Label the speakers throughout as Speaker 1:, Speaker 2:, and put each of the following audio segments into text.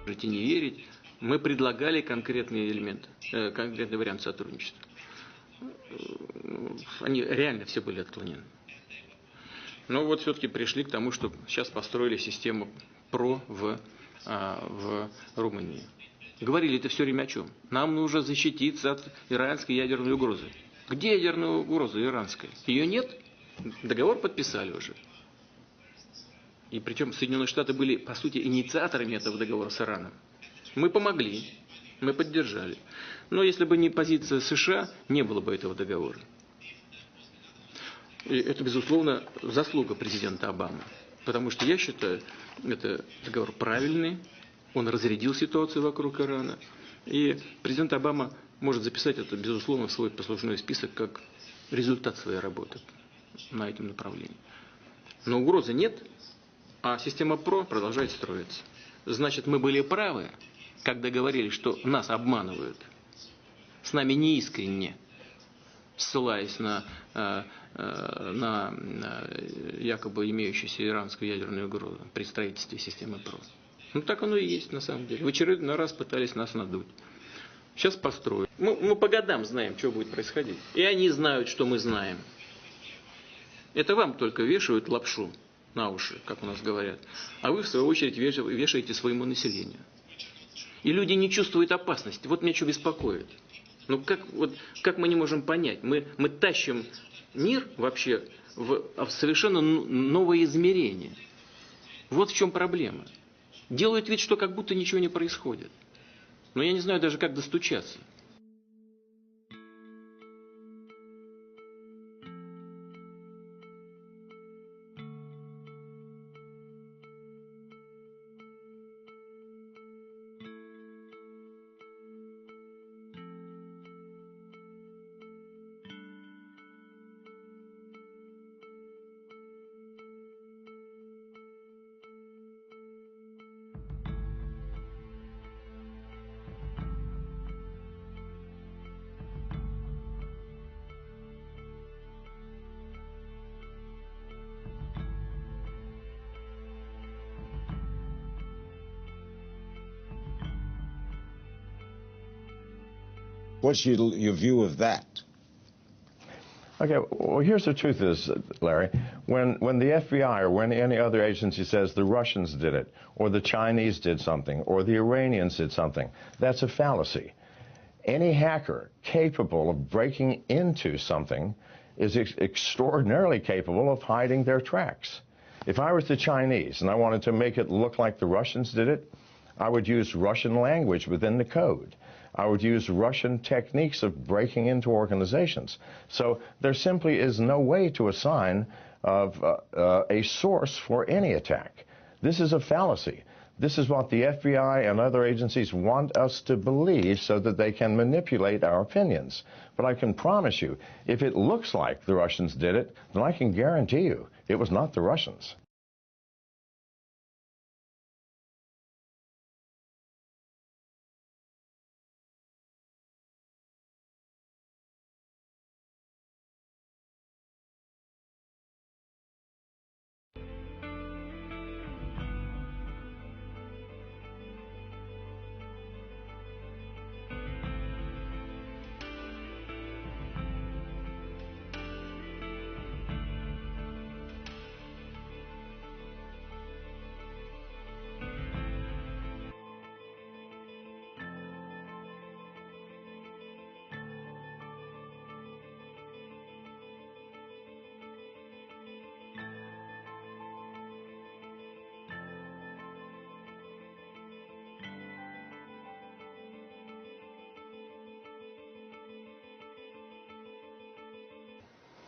Speaker 1: Можете не верить, мы предлагали конкретные элементы, конкретный вариант сотрудничества. Они реально все были отклонены. Но вот все-таки пришли к тому, что сейчас построили систему ПРО в Румынии. Говорили это все время о чем? Нам нужно защититься от иранской ядерной угрозы. Где ядерная угроза иранская? Ее нет? Договор подписали уже. И причем Соединенные Штаты были, по сути, инициаторами этого договора с Ираном. Мы помогли, мы поддержали. Но если бы не позиция США, не было бы этого договора. И это, безусловно, заслуга президента Обамы. Потому что я считаю, это договор правильный, он разрядил ситуацию вокруг Ирана. И президент Обама может записать это, безусловно, в свой послужной список как результат своей работы на этом направлении. Но угрозы нет, а система ПРО продолжает строиться. Значит, мы были правы, когда говорили, что нас обманывают. С нами неискренне, ссылаясь на якобы имеющуюся иранскую ядерную угрозу при строительстве системы ПРО. Ну так оно и есть на самом деле. В очередной раз пытались нас надуть. Сейчас построим. Мы по годам знаем, что будет происходить. И они знают, что мы знаем. Это вам только вешают лапшу на уши, как у нас говорят. А вы, в свою очередь, вешаете своему населению. И люди не чувствуют опасности. Вот меня что беспокоит. Ну как мы не можем понять? Мы тащим мир вообще в совершенно новое измерение. Вот в чем проблема. Делают вид, что как будто ничего не происходит. Но я не знаю даже, как достучаться.
Speaker 2: What's your view of that?
Speaker 3: Okay, well, here's the truth is, Larry, when the FBI or when any other agency says the Russians did it, or the Chinese did something, or the Iranians did something, that's a fallacy. Any hacker capable of breaking into something is extraordinarily capable of hiding their tracks. If I was the Chinese and I wanted to make it look like the Russians did it, I would use Russian language within the code. I would use Russian techniques of breaking into organizations. So there simply is no way to assign a source for any attack. This is a fallacy. This is what the FBI and other agencies want us to believe so that they can manipulate our opinions. But I can promise you, if it looks like the Russians did it, then I can guarantee you it was not the Russians.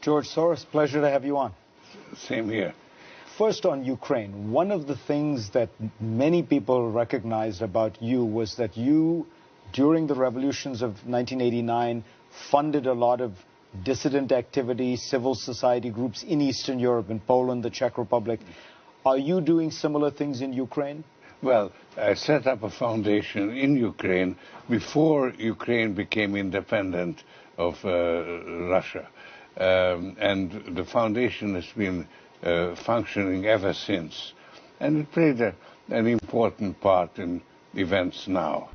Speaker 4: George Soros, pleasure to have you on.
Speaker 2: Same here.
Speaker 4: First on Ukraine, one of the things that many people recognized about you was that you, during the revolutions of 1989, funded a lot of dissident activity, civil society groups in Eastern Europe, in Poland, the Czech Republic. Are you doing similar things in Ukraine?
Speaker 5: Well, I set up a foundation in Ukraine before Ukraine became independent of Russia. And the foundation has been functioning ever since. And it played an important part in events now.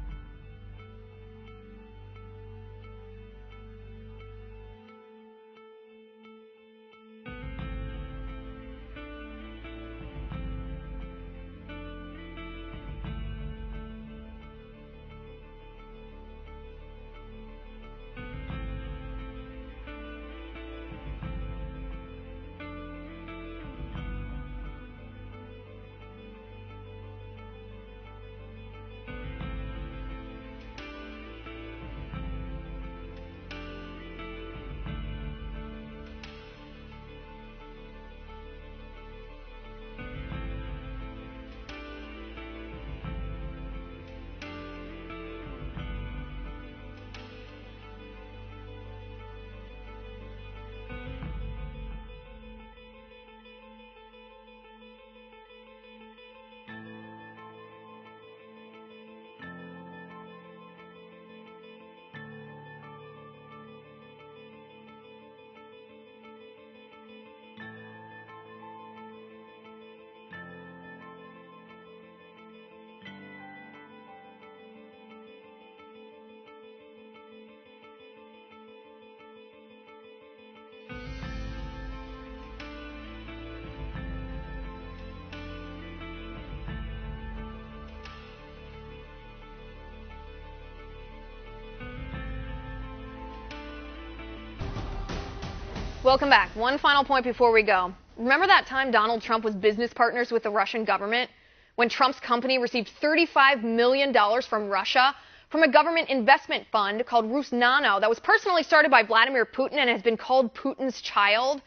Speaker 6: Welcome back. One final point before we go. Remember that time Donald Trump was business partners with the Russian government? When Trump's company received $35 million from Russia from a government investment fund called Rusnano that was personally started by Vladimir Putin and has been called Putin's child?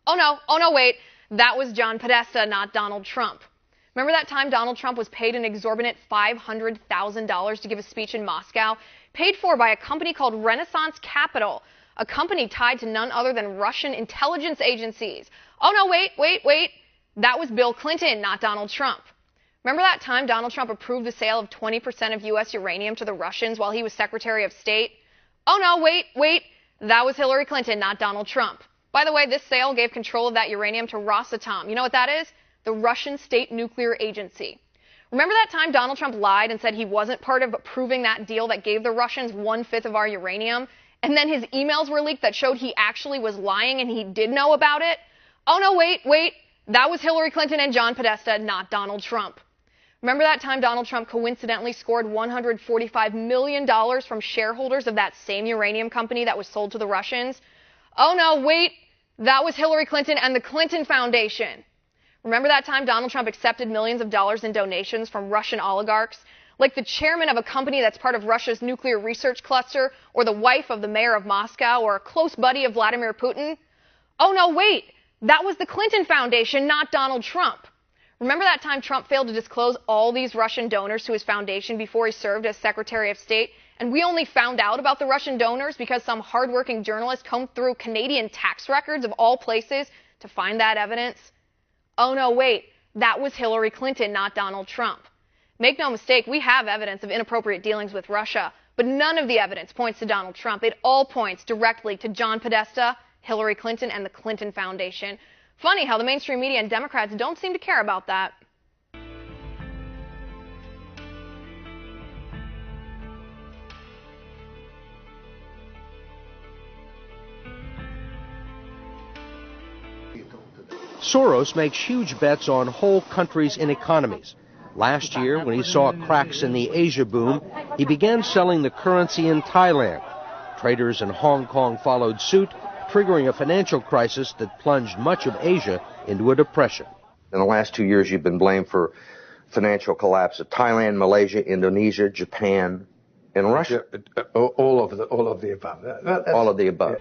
Speaker 6: Oh no, wait. That was John Podesta, not Donald Trump. Remember that time Donald Trump was paid an exorbitant $500,000 to give a speech in Moscow, paid for by a company called Renaissance Capital, a company tied to none other than Russian intelligence agencies. Oh no, wait. That was Bill Clinton, not Donald Trump. Remember that time Donald Trump approved the sale of 20% of U.S. uranium to the Russians while he was Secretary of State? Oh no, wait. That was Hillary Clinton, not Donald Trump. By the way, this sale gave control of that uranium to Rosatom. You know what that is? The Russian State Nuclear Agency. Remember that time Donald Trump lied and said he wasn't part of approving that deal that gave the Russians 1/5 of our uranium? And then his emails were leaked that showed he actually was lying and he did know about it? Oh no, wait. That was Hillary Clinton and John Podesta, not Donald Trump. Remember that time Donald Trump coincidentally scored $145 million from shareholders of that same uranium company that was sold to the Russians? Oh no, wait. That was Hillary Clinton and the Clinton Foundation. Remember that time Donald Trump accepted millions of dollars in donations from Russian oligarchs, like the chairman of a company that's part of Russia's nuclear research cluster, or the wife of the mayor of Moscow, or a close buddy of Vladimir Putin? Oh no, wait. That was the Clinton Foundation, not Donald Trump. Remember that time Trump failed to disclose all these Russian donors to his foundation before he served as Secretary of State? And we only found out about the Russian donors because some hardworking journalist combed through Canadian tax records of all places to find that evidence? Oh no, wait. That was Hillary Clinton, not Donald Trump. Make no mistake, we have evidence of inappropriate dealings with Russia, but none of the evidence points to Donald Trump. It all points directly to John Podesta, Hillary Clinton, and the Clinton Foundation. Funny how the mainstream media and Democrats don't seem to care about that.
Speaker 7: Soros makes huge bets on whole countries and economies. Last year, when he saw cracks in the Asia boom, he began selling the currency in Thailand. Traders in Hong Kong followed suit, triggering a financial crisis that plunged much of Asia into a depression.
Speaker 8: In the last 2 years, you've been blamed for financial collapse of Thailand, Malaysia, Indonesia, Japan, and Russia.
Speaker 9: All of the above.
Speaker 8: All of the above.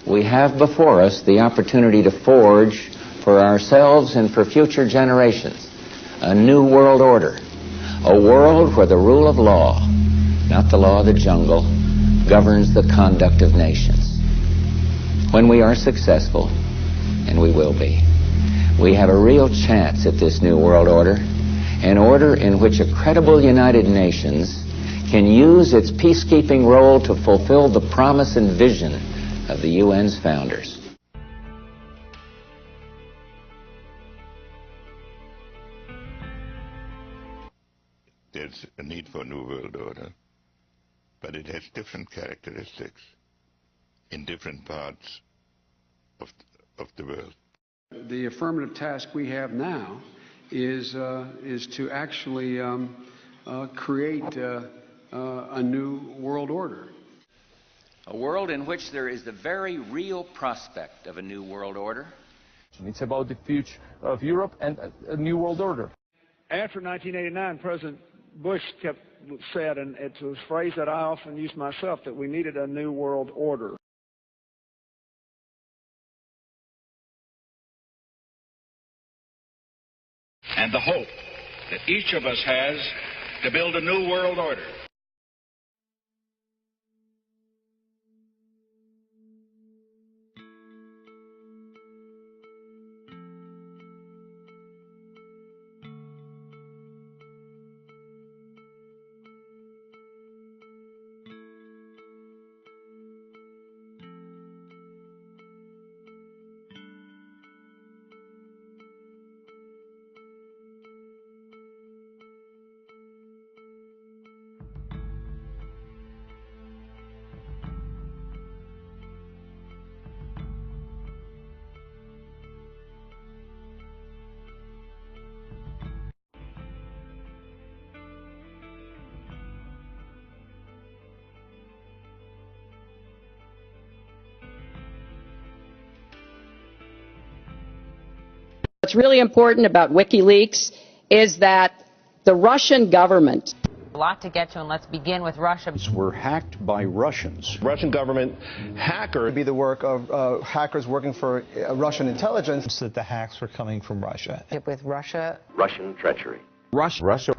Speaker 10: We have before us the opportunity to forge for ourselves and for future generations a new world order, a world where the rule of law, not the law of the jungle, governs the conduct of nations. When we are successful, and we will be, we have a real chance at this new world order, an order in which a credible United Nations can use its peacekeeping role to fulfill the promise and vision of the UN's founders.
Speaker 11: There's a need for a new world order, but it has different characteristics in different parts of the world.
Speaker 12: The affirmative task we have now is to actually create a new world order.
Speaker 13: A world in which there is the very real prospect of a new world order.
Speaker 14: It's about the future of Europe and a new world order.
Speaker 15: After 1989, President Bush said, and it's a phrase that I often use myself, that we needed a new world order.
Speaker 16: And the hope that each of us has to build a new world order.
Speaker 17: What's really important about WikiLeaks is that the Russian government.
Speaker 18: A lot to get to, and let's begin with Russia.
Speaker 19: Were hacked by Russians.
Speaker 20: Russian government hacker.
Speaker 21: It would be the work of hackers working for Russian intelligence. That the hacks were coming from Russia.
Speaker 18: With Russia.
Speaker 22: Russian treachery.
Speaker 21: Russian.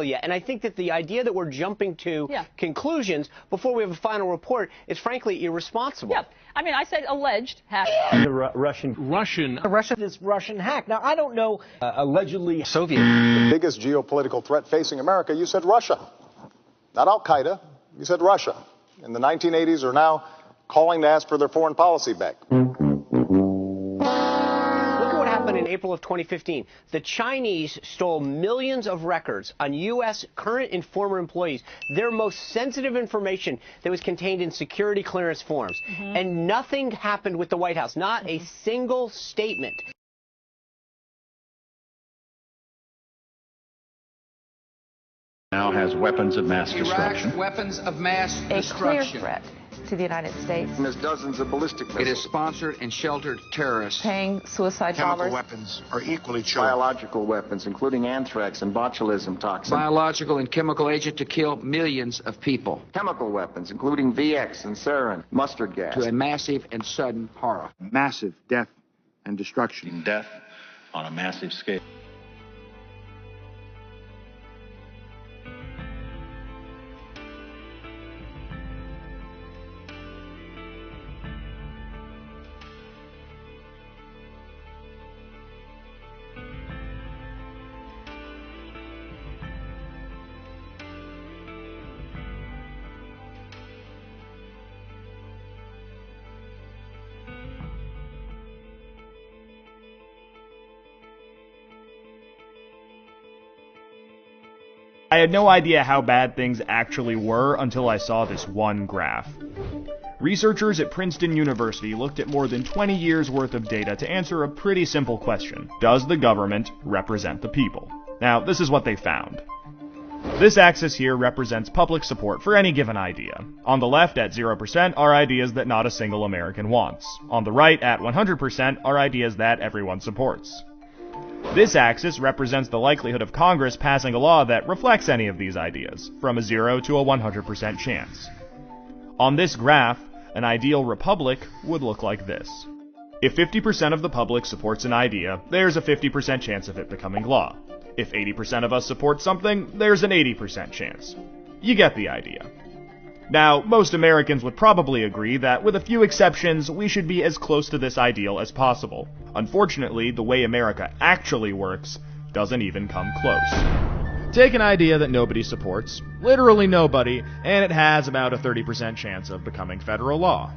Speaker 23: Yeah, and I think that the idea that we're jumping to conclusions before we have a final report is frankly irresponsible.
Speaker 24: Yeah, I mean, I said alleged hack.
Speaker 23: This Russian hack. Now, I don't know.
Speaker 25: Allegedly Soviet. The biggest geopolitical threat facing America, you said Russia. Not Al-Qaeda, you said Russia. In the 1980s are now calling to ask for their foreign policy back.
Speaker 23: In April of 2015, the Chinese stole millions of records on U.S. current and former employees, their most sensitive information that was contained in security clearance forms. And nothing happened with the White House, not a single statement.
Speaker 19: Now has weapons of mass destruction.
Speaker 13: Weapons of mass destruction.
Speaker 18: A clear threat to the United States.
Speaker 25: There's dozens of ballistic missiles.
Speaker 13: It has sponsored and sheltered terrorists.
Speaker 18: Paying suicide
Speaker 22: Chemical
Speaker 18: bombers.
Speaker 22: weapons are equally chilling. Biological weapons, including anthrax and botulism toxin.
Speaker 13: Biological and chemical agent to kill millions of people.
Speaker 22: Chemical weapons, including VX and sarin, mustard gas.
Speaker 13: To a massive and sudden horror.
Speaker 22: Massive death and destruction.
Speaker 19: Death on a massive scale.
Speaker 26: I had no idea how bad things actually were until I saw this one graph. Researchers at Princeton University looked at more than 20 years worth of data to answer a pretty simple question. Does the government represent the people? Now, this is what they found. This axis here represents public support for any given idea. On the left at 0% are ideas that not a single American wants. On the right at 100% are ideas that everyone supports. This axis represents the likelihood of Congress passing a law that reflects any of these ideas, from a 0 to a 100% chance. On this graph, an ideal republic would look like this. If 50% of the public supports an idea, there's a 50% chance of it becoming law. If 80% of us support something, there's an 80% chance. You get the idea. Now, most Americans would probably agree that, with a few exceptions, we should be as close to this ideal as possible. Unfortunately, the way America actually works doesn't even come close. Take an idea that nobody supports, literally nobody, and it has about a 30% chance of becoming federal law.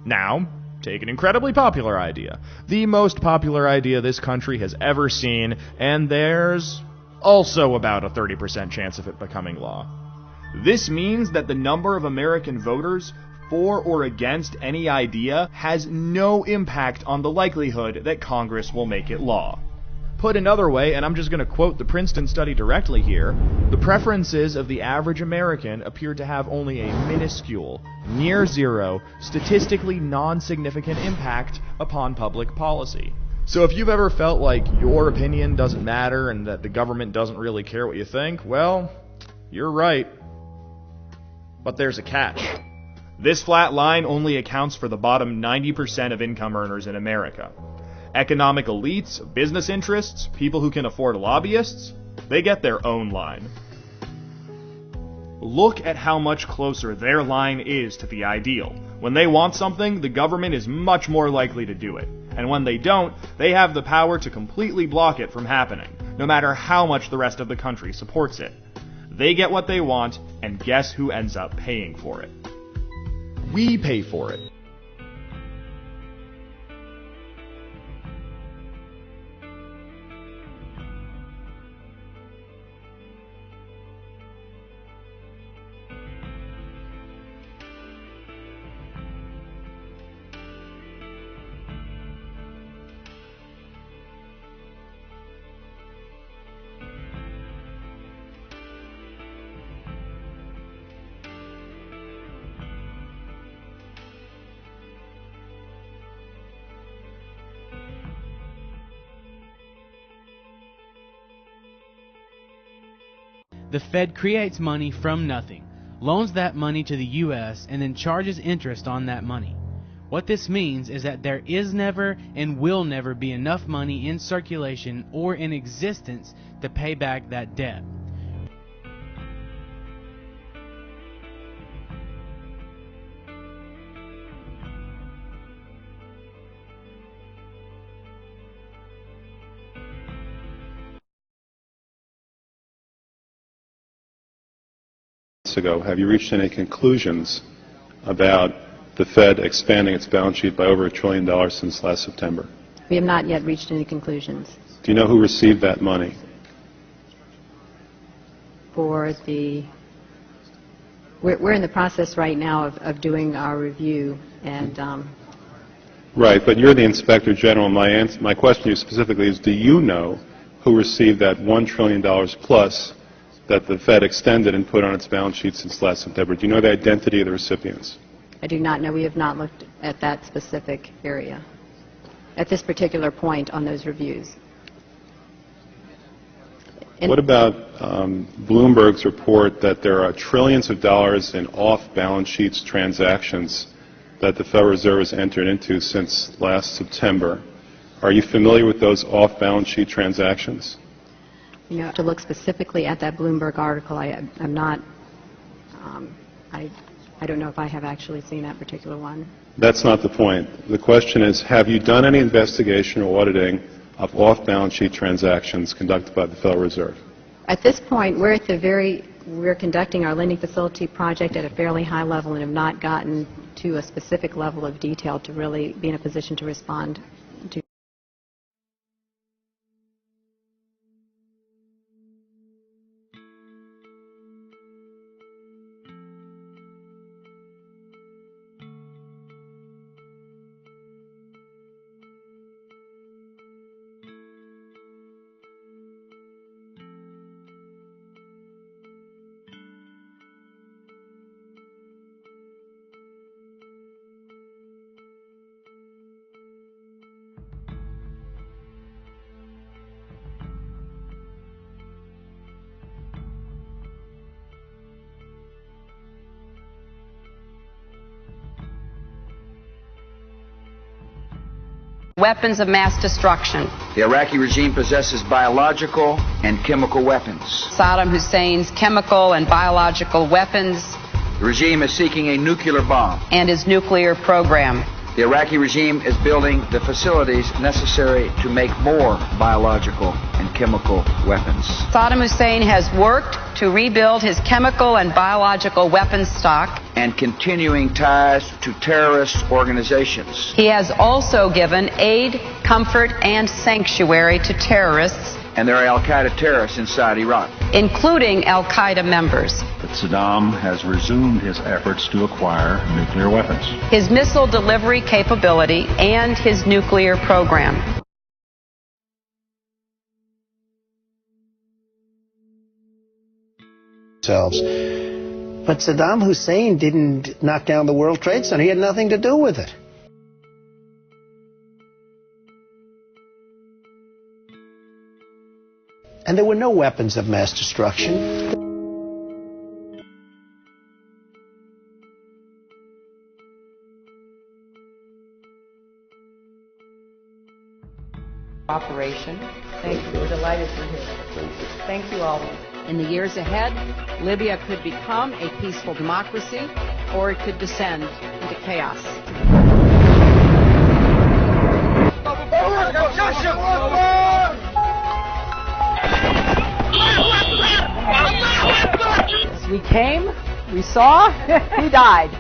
Speaker 26: Now, take an incredibly popular idea, the most popular idea this country has ever seen, and there's also about a 30% chance of it becoming law. This means that the number of American voters for or against any idea has no impact on the likelihood that Congress will make it law. Put another way, and I'm just going to quote the Princeton study directly here, the preferences of the average American appear to have only a minuscule, near zero, statistically non-significant impact upon public policy. So if you've ever felt like your opinion doesn't matter and that the government doesn't really care what you think, well, you're right. But there's a catch. This flat line only accounts for the bottom 90% of income earners in America. Economic elites, business interests, people who can afford lobbyists, they get their own line. Look at how much closer their line is to the ideal. When they want something, the government is much more likely to do it. And when they don't, they have the power to completely block it from happening, no matter how much the rest of the country supports it. They get what they want, and guess who ends up paying for it? We pay for it.
Speaker 1: The Fed creates money from nothing, loans that money to the U.S., and then charges interest on that money. What this means is that there is never and will never be enough money in circulation or in existence to pay back that debt.
Speaker 2: Ago, have you reached any conclusions about the Fed expanding its balance sheet by over $1 trillion since last September?
Speaker 3: We have not yet reached any conclusions.
Speaker 2: Do you know who received that money?
Speaker 3: We're in the process right now of doing our review, and
Speaker 2: right, but you're the Inspector General. My question to you specifically is, do you know who received that $1 trillion plus that the Fed extended and put on its balance sheet since last September? Do you know the identity of the recipients?
Speaker 3: I do not know. We have not looked at that specific area at this particular point on those reviews.
Speaker 2: What about Bloomberg's report that there are trillions of dollars in off-balance sheets transactions that the Federal Reserve has entered into since last September? Are you familiar with those off-balance sheet transactions?
Speaker 3: You know, to look specifically at that Bloomberg article, I'm not, I don't know if I have actually seen that particular one.
Speaker 2: That's not the point. The question is, have you done any investigation or auditing of off-balance sheet transactions conducted by the Federal Reserve?
Speaker 3: At this point, we're conducting our lending facility project at a fairly high level and have not gotten to a specific level of detail to really be in a position to respond to.
Speaker 17: Weapons of mass destruction.
Speaker 4: The Iraqi regime possesses biological and chemical weapons.
Speaker 17: Saddam Hussein's chemical and biological weapons
Speaker 4: The regime is seeking a nuclear bomb.
Speaker 17: And his nuclear program.
Speaker 4: The Iraqi regime is building the facilities necessary to make more biological and chemical weapons.
Speaker 17: Saddam Hussein has worked to rebuild his chemical and biological weapons stock.
Speaker 4: And continuing ties to terrorist organizations.
Speaker 17: He has also given aid, comfort, and sanctuary to terrorists.
Speaker 4: And there are al-Qaeda terrorists inside Iraq.
Speaker 17: Including al-Qaeda members.
Speaker 19: That Saddam has resumed his efforts to acquire nuclear weapons.
Speaker 17: His missile delivery capability and his nuclear program.
Speaker 5: But Saddam Hussein didn't knock down the World Trade Center. He had nothing to do with it. And there were no weapons of mass destruction.
Speaker 17: Operation. Thank you. We're delighted you're here. Thank you all. In the years ahead, Libya could become a peaceful democracy, or it could descend into chaos. We came, we saw, we died.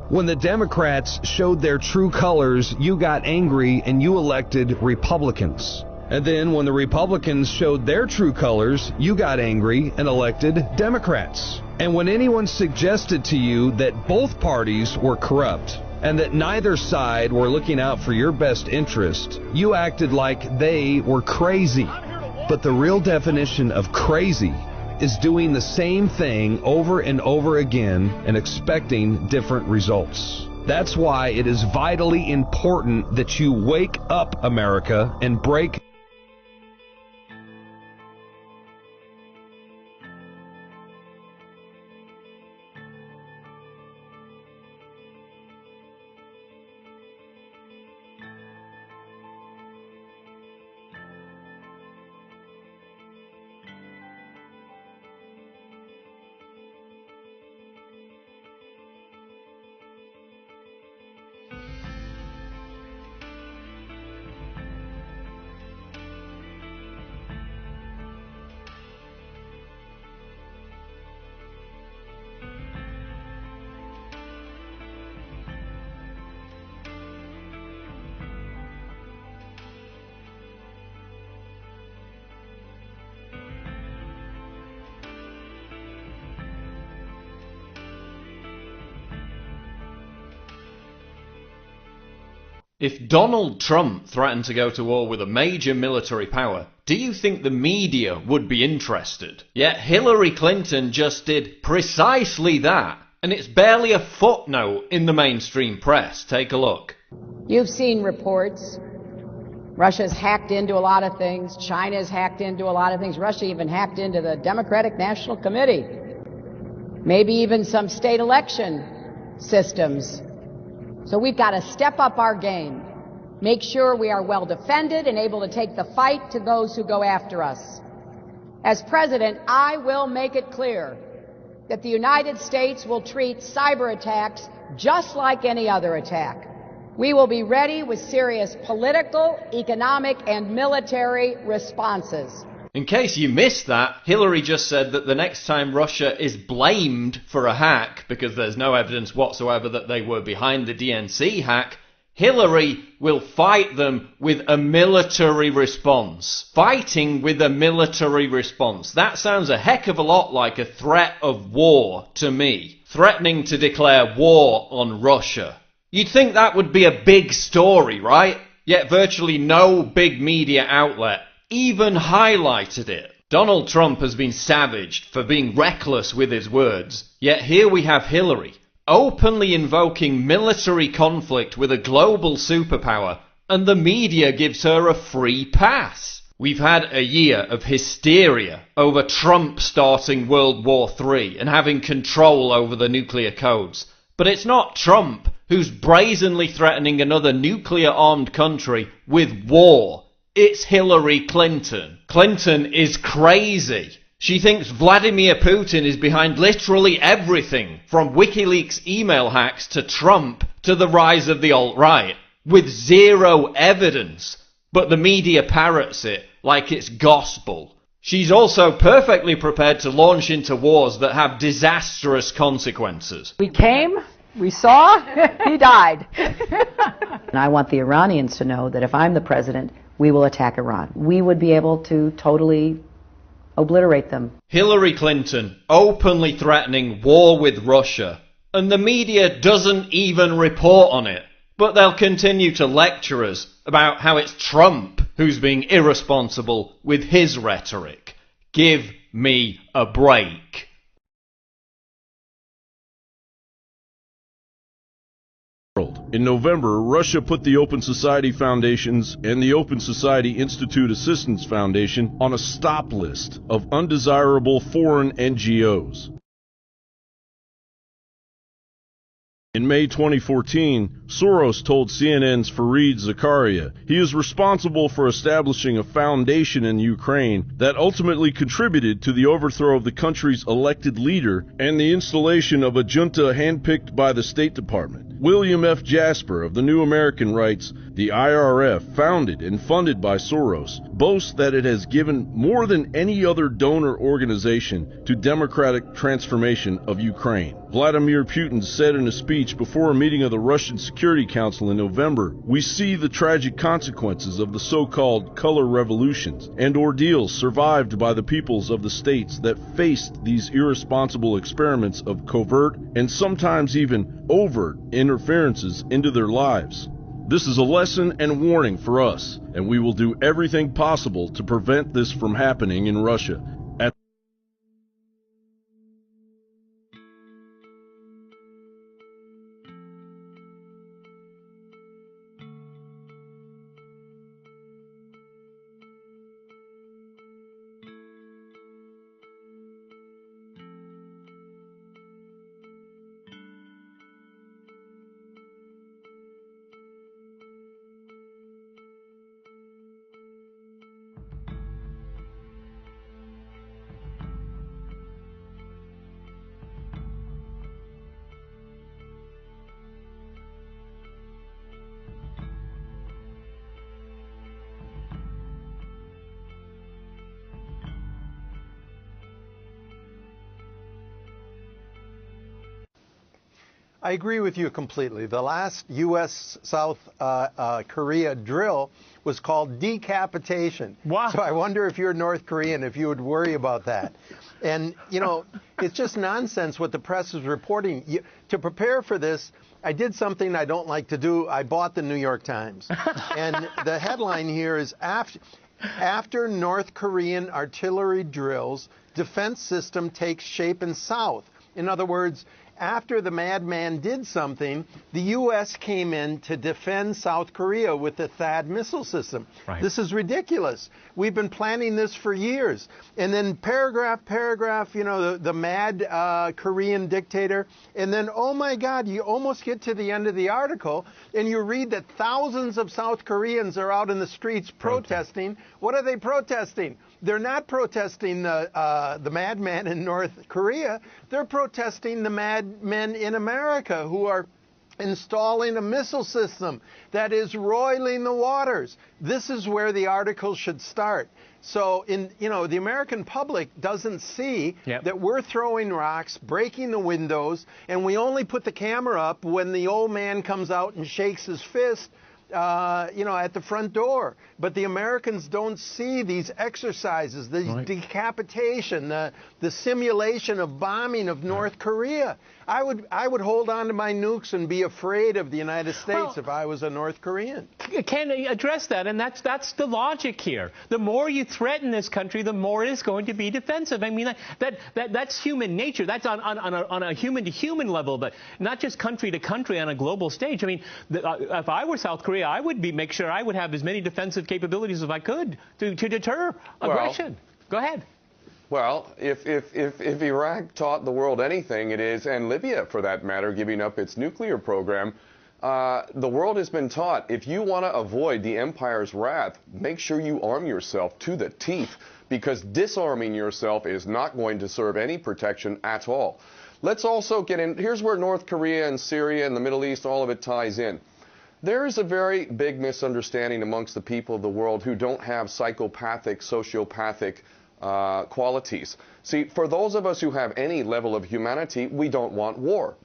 Speaker 6: When the Democrats showed their true colors, you got angry and you elected Republicans. And then when the Republicans showed their true colors, you got angry and elected Democrats. And when anyone suggested to you that both parties were corrupt and that neither side were looking out for your best interest, you acted like they were crazy. But the real definition of crazy is doing the same thing over and over again and expecting different results. That's why it is vitally important that you wake up, America, and break
Speaker 7: If Donald Trump threatened to go to war with a major military power, do you think the media would be interested? Yet Hillary Clinton just did precisely that, and it's barely a footnote in the mainstream press. Take a look.
Speaker 17: You've seen reports. Russia's hacked into a lot of things. China's hacked into a lot of things. Russia even hacked into the Democratic National Committee. Maybe even some state election systems. So we've got to step up our game, make sure we are well defended and able to take the fight to those who go after us. As president, I will make it clear that the United States will treat cyber attacks just like any other attack. We will be ready with serious political, economic, and military responses.
Speaker 7: In case you missed that, Hillary just said that the next time Russia is blamed for a hack, because there's no evidence whatsoever that they were behind the DNC hack, Hillary will fight them with a military response. Fighting with a military response. That sounds a heck of a lot like a threat of war to me. Threatening to declare war on Russia. You'd think that would be a big story, right? Yet virtually no big media outlet even highlighted it. Donald Trump has been savaged for being reckless with his words. Yet here we have Hillary openly invoking military conflict with a global superpower, and the media gives her a free pass. We've had a year of hysteria over Trump starting World War III and having control over the nuclear codes. But it's not Trump who's brazenly threatening another nuclear-armed country with war. It's Hillary Clinton. Clinton is crazy. She thinks Vladimir Putin is behind literally everything, from WikiLeaks email hacks to Trump to the rise of the alt-right, with zero evidence. But the media parrots it like it's gospel. She's also perfectly prepared to launch into wars that have disastrous consequences.
Speaker 17: We came, we saw, he died. And I want the Iranians to know that if I'm the president, we will attack Iran. We would be able to totally obliterate them.
Speaker 7: Hillary Clinton openly threatening war with Russia, and the media doesn't even report on it. But they'll continue to lecture us about how it's Trump who's being irresponsible with his rhetoric. Give me a break.
Speaker 8: In November, Russia put the Open Society Foundations and the Open Society Institute Assistance Foundation on a stop list of undesirable foreign NGOs. In May 2014, Soros told CNN's Fareed Zakaria he is responsible for establishing a foundation in Ukraine that ultimately contributed to the overthrow of the country's elected leader and the installation of a junta handpicked by the State Department. William F. Jasper of the New American writes, the IRF, founded and funded by Soros, boasts that it has given more than any other donor organization to democratic transformation of Ukraine. Vladimir Putin said in a speech before a meeting of the Russian Security Council in November, we see the tragic consequences of the so-called color revolutions and ordeals survived by the peoples of the states that faced these irresponsible experiments of covert and sometimes even overt interferences into their lives. This is a lesson and warning for us, and we will do everything possible to prevent this from happening in Russia.
Speaker 5: I agree with you completely. The last U.S. South Korea drill was called decapitation. Wow. So I wonder if you're North Korean, if you would worry about that. And, you know, it's just nonsense what the press is reporting. To prepare for this, I did something I don't like to do. I bought the New York Times. And the headline here is, after North Korean artillery drills, defense system takes shape in South. In other words, after the madman did something, the U.S. came in to defend South Korea with the THAAD missile system.
Speaker 9: Right.
Speaker 5: This is ridiculous. We've been planning this for years. And then paragraph, you know, the mad Korean dictator. And then, oh my God, you almost get to the end of the article and you read that thousands of South Koreans are out in the streets protesting. What are they protesting? They're not protesting the madman in North Korea. They're protesting the madmen in America who are installing a missile system that is roiling the waters. This is where the article should start. So, the American public doesn't see that we're throwing rocks, breaking the windows, and we only put the camera up when the old man comes out and shakes his fist, at the front door. But the Americans don't see these exercises, the decapitation, the simulation of bombing of North Korea. I would hold on to my nukes and be afraid of the United States if I was a North Korean.
Speaker 9: Can address that, and that's the logic here. The more you threaten this country, the more it is going to be defensive. I mean, that's human nature. That's on a human-to-human level, but not just country to country on a global stage. I mean, if I were South Korea, I would make sure I would have as many defensive capabilities as I could to deter aggression. Go ahead.
Speaker 10: Well, if Iraq taught the world anything, it is, and Libya for that matter, giving up its nuclear program, the world has been taught, if you want to avoid the empire's wrath, make sure you arm yourself to the teeth, because disarming yourself is not going to serve any protection at all. Let's also get in, here's where North Korea and Syria and the Middle East, all of it ties in. There is a very big misunderstanding amongst the people of the world who don't have psychopathic, sociopathic qualities. See, for those of us who have any level of humanity, we don't want war.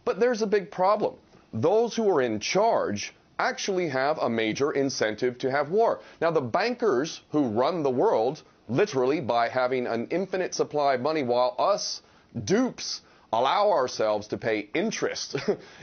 Speaker 10: But there's a big problem. Those who are in charge actually have a major incentive to have war. Now, the bankers who run the world, literally by having an infinite supply of money, while us dupes allow ourselves to pay interest,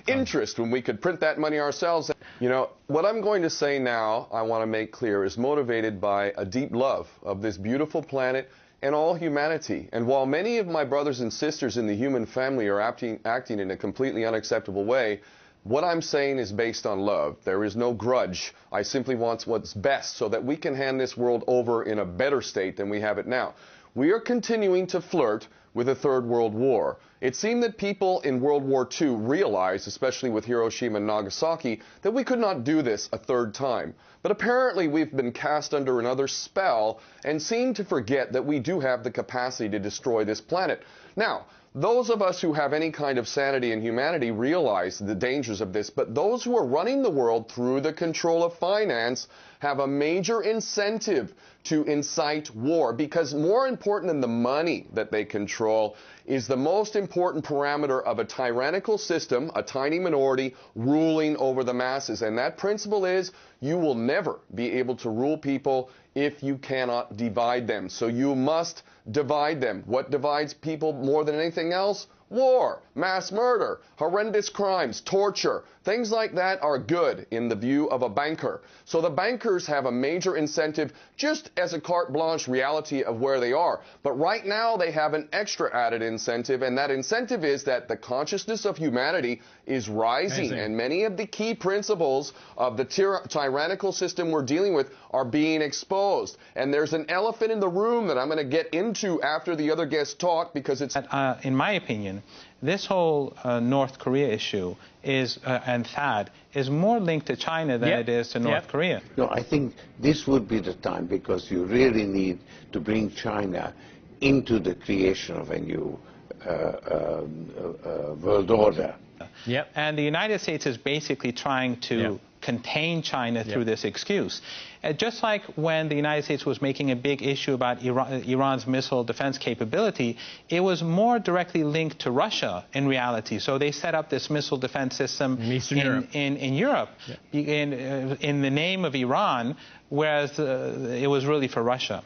Speaker 10: interest when we could print that money ourselves. You know, what I'm going to say now, I want to make clear, is motivated by a deep love of this beautiful planet and all humanity. And while many of my brothers and sisters in the human family are acting in a completely unacceptable way, what I'm saying is based on love. There is no grudge. I simply want what's best so that we can hand this world over in a better state than we have it now. We are continuing to flirt with a third world war. It seemed that people in World War II realized, especially with Hiroshima and Nagasaki, that we could not do this a third time. But apparently we've been cast under another spell and seem to forget that we do have the capacity to destroy this planet. Now, those of us who have any kind of sanity and humanity realize the dangers of this, but those who are running the world through the control of finance have a major incentive to incite war, because more important than the money that they control is the most important parameter of a tyrannical system, a tiny minority ruling over the masses. And that principle is you will never be able to rule people if you cannot divide them. So you must divide them. What divides people more than anything else? War, mass murder, horrendous crimes, torture, things like that are good in the view of a banker. So the bankers have a major incentive just as a carte blanche reality of where they are. But right now they have an extra added incentive, and that incentive is that the consciousness of humanity is rising. And many of the key principles of the tyrannical system we're dealing with are being exposed. And there's an elephant in the room that I'm going to get into after the other guests talk, because it's...
Speaker 11: in my opinion, this whole North Korea issue is and THAAD is more linked to China than it is to North Korea.
Speaker 12: No, I think this would be the time, because you really need to bring China into the creation of a new world order.
Speaker 11: And the United States is basically trying to contain China through this excuse. Just like when the United States was making a big issue about Iran's missile defense capability, it was more directly linked to Russia in reality. So they set up this missile defense system in Europe in the name of Iran, whereas it was really for Russia.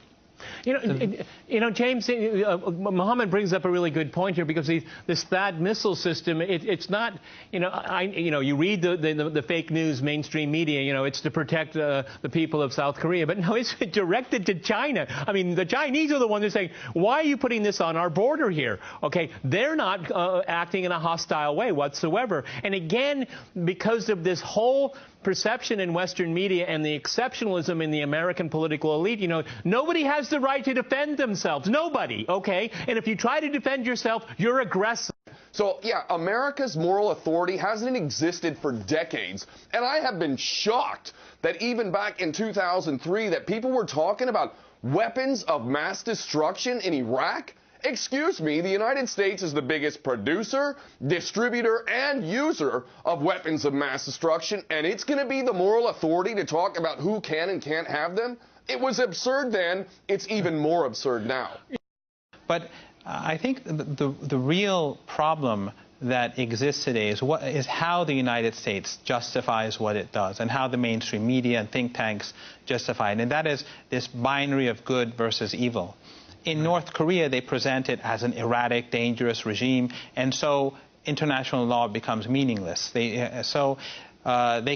Speaker 9: James, Mohammed brings up a really good point here, because this THAAD missile system, it's not, you read the fake news mainstream media, it's to protect the people of South Korea, but no, it's directed to China. I mean, the Chinese are the ones who are saying, why are you putting this on our border here? Okay, they're not acting in a hostile way whatsoever. And again, because of this whole perception in Western media and the exceptionalism in the American political elite, nobody has the right to defend themselves. Nobody, okay? And if you try to defend yourself, you're aggressive.
Speaker 10: So, yeah, America's moral authority hasn't existed for decades. And I have been shocked that even back in 2003 that people were talking about weapons of mass destruction in Iraq. Excuse me, the United States is the biggest producer, distributor, and user of weapons of mass destruction, and it's going to be the moral authority to talk about who can and can't have them? It was absurd then. It's even more absurd now.
Speaker 11: But I think the real problem that exists today is how the United States justifies what it does, and how the mainstream media and think tanks justify it. And that is this binary of good versus evil. In North Korea, they present it as an erratic, dangerous regime, and so international law becomes meaningless. They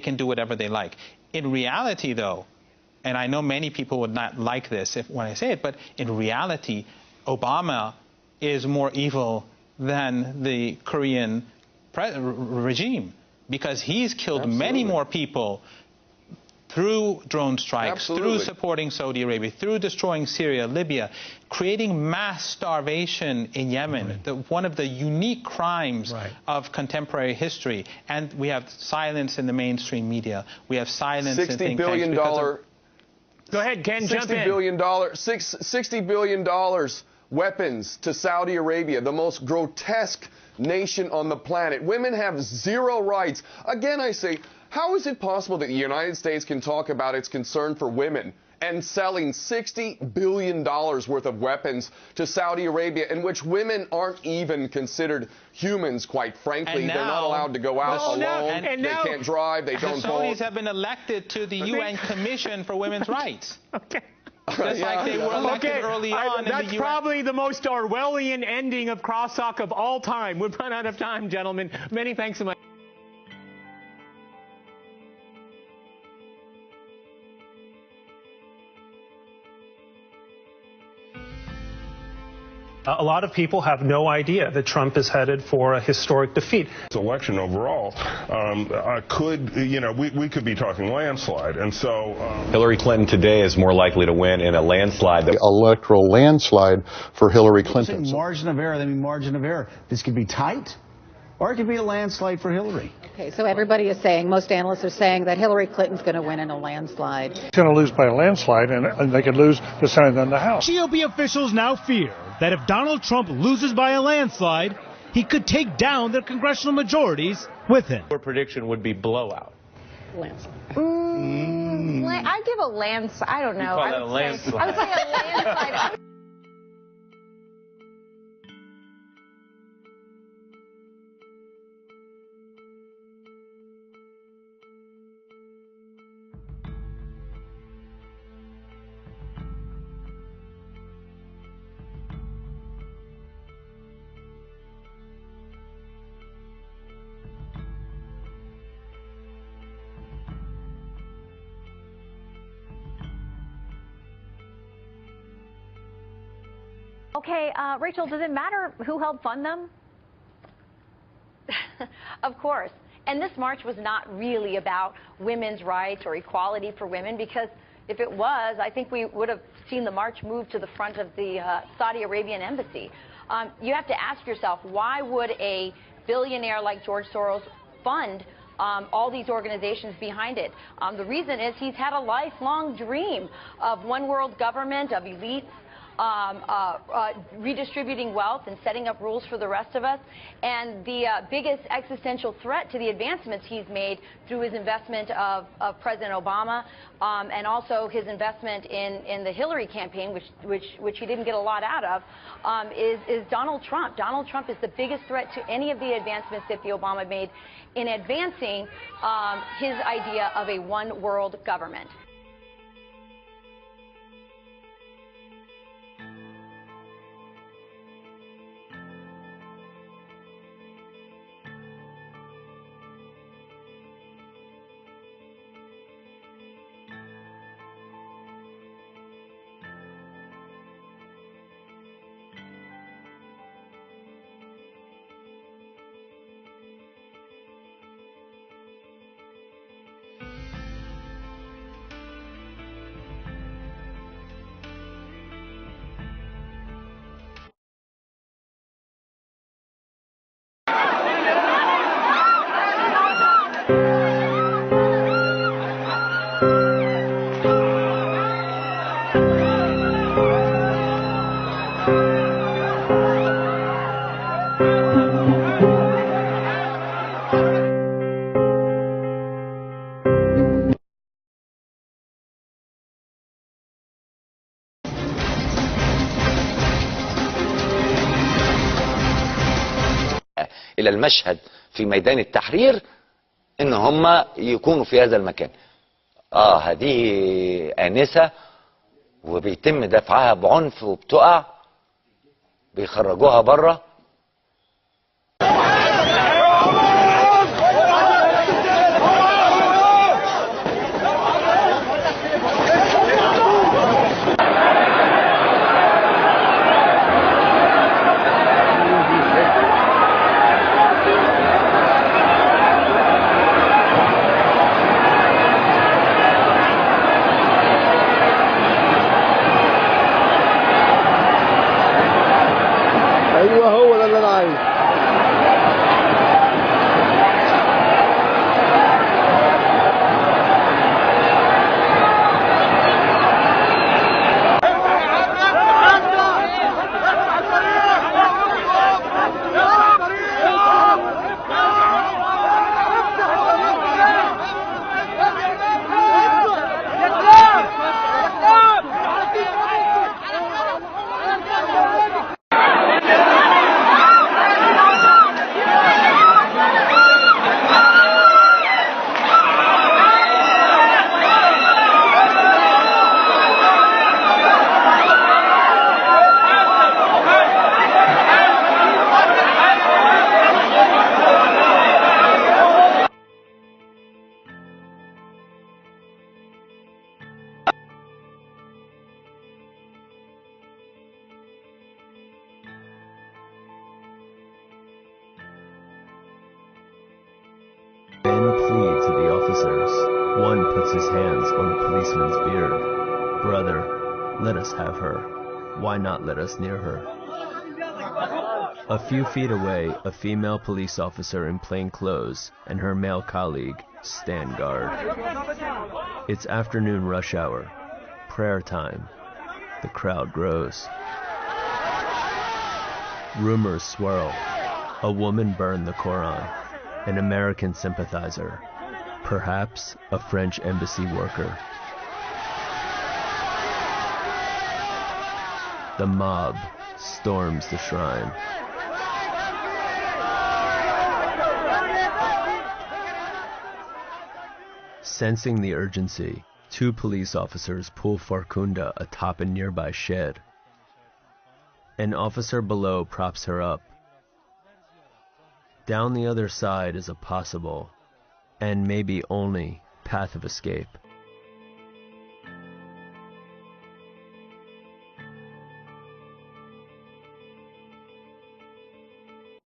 Speaker 11: can do whatever they like. In reality, though, and I know many people would not like this when I say it, but in reality, Obama is more evil than the Korean regime, because he's killed many more people through drone strikes, through supporting Saudi Arabia, through destroying Syria, Libya, creating mass starvation in Yemen, one of the unique crimes of contemporary history. And we have silence in the mainstream media. We have silence in think tanks.
Speaker 9: Go ahead, Ken, jump in.
Speaker 10: $60 billion weapons to Saudi Arabia, the most grotesque nation on the planet. Women have zero rights. Again, I say, how is it possible that the United States can talk about its concern for women and selling $60 billion worth of weapons to Saudi Arabia, in which women aren't even considered humans, quite frankly? They're not allowed to go out alone. They can't drive. They don't vote.
Speaker 11: The Saudis have been elected to the UN Commission for Women's Rights. Just like they were elected early on.
Speaker 9: That's probably the most Orwellian ending of crosstalk of all time. We've run out of time, gentlemen. Many thanks so much.
Speaker 14: A lot of people have no idea that Trump is headed for a historic defeat.
Speaker 8: This election overall we could be talking landslide. And so
Speaker 15: Hillary Clinton today is more likely to win in a landslide.
Speaker 25: The electoral landslide for Hillary Clinton.
Speaker 16: Margin of error, margin of error. This could be tight, or it could be a landslide for Hillary.
Speaker 3: Okay, so everybody is saying, most analysts are saying that Hillary Clinton's going to win in a landslide.
Speaker 14: She's going to lose by a landslide, and they could lose the Senate and the House.
Speaker 20: GOP officials now fear that if Donald Trump loses by a landslide, he could take down the congressional majorities with him.
Speaker 21: Your prediction would be blowout.
Speaker 3: Landslide.
Speaker 18: I'd give a landslide. I don't know.
Speaker 21: You call that a landslide?
Speaker 18: I would say a landslide.
Speaker 24: Okay, Rachel, does it matter who helped fund them?
Speaker 18: Of course. And this march was not really about women's rights or equality for women, because if it was, I think we would have seen the march move to the front of the Saudi Arabian embassy. You have to ask yourself, why would a billionaire like George Soros fund all these organizations behind it? The reason is he's had a lifelong dream of one world government, of elites, redistributing wealth and setting up rules for the rest of us. And the biggest existential threat to the advancements he's made through his investment of President Obama and also his investment in the Hillary campaign, which he didn't get a lot out of, is Donald Trump. Donald Trump is the biggest threat to any of the advancements that the Obama made in advancing his idea of a one world government.
Speaker 1: الإساءة إلى المشهد في ميدان التحرير إن هم يكونوا في هذا المكان. هذه آنسة وبيتم دفعها بعنف وبتقع، بيخرجوها بره.
Speaker 2: ايوه هو ده اللي انا عايزه.
Speaker 13: Men plead to the officers. One puts his hands on the policeman's beard. Brother, let us have her. Why not let us near her? A few feet away, a female police officer in plain clothes and her male colleague stand guard. It's afternoon rush hour. Prayer time. The crowd grows. Rumors swirl. A woman burned the Koran. An American sympathizer. Perhaps a French embassy worker. The mob storms the shrine. Sensing the urgency, two police officers pull Farkunda atop a nearby shed. An officer below props her up. Down the other side is a possible, and maybe only, path of escape.